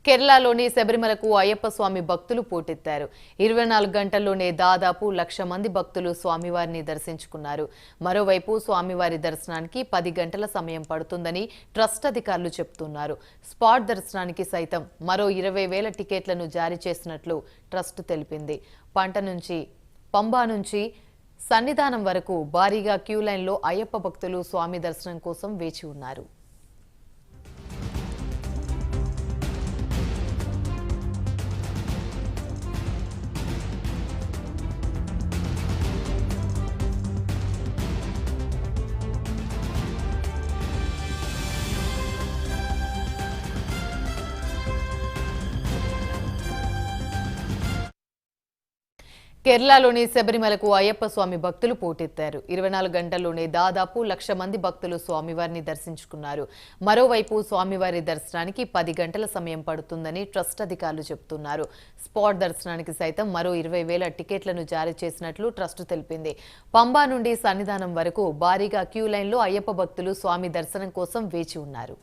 కేరళలోని శబరిమలకు అయ్యప్ప స్వామి భక్తులు పోటెత్తారు. 24 గంటల్లోనే దాదాపు 1,00,000 మంది భక్తులు స్వామివారిని దర్శించుకున్నారు. మరోవైపు స్వామివారి దర్శనానికి 10 గంటల సమయం పడుతుందని ట్రస్ట్ అధికారులు చెబుతున్నారు. స్పాట్ దర్శనానికి సైతం మరో 20,000 టికెట్లను జారీ చేసినట్లు ట్రస్ట్ తెలిపింది. పంబా నుంచి సన్నిధానం వరకు భారీగా క్యూ లైన్లో అయ్యప్ప భక్తులు స్వామి దర్శనం కోసం వేచి ఉన్నారు. కేరళలోని శబరిమలకు అయ్యప్ప స్వామి భక్తులు పోటెత్తారు. 24 గంటల్లోనే దాదాపు 1,00,000 మంది భక్తులు స్వామివారిని దర్శించుకున్నారు. మరోవైపు స్వామివారి దర్శనానికి 10 గంటల సమయం పడుతుందని ట్రస్ట్ అధికారులు చెబుతున్నారు. స్పాట్ దర్శనానికి సైతం మరో 20,000 టికెట్లను జారీ చేసినట్లు ట్రస్ట్ తెలిపింది. పంబా నుండి సన్నిధానం వరకు భారీగా క్యూ లైన్లో అయ్యప్ప భక్తులు స్వామి దర్శనం కోసం వేచి ఉన్నారు.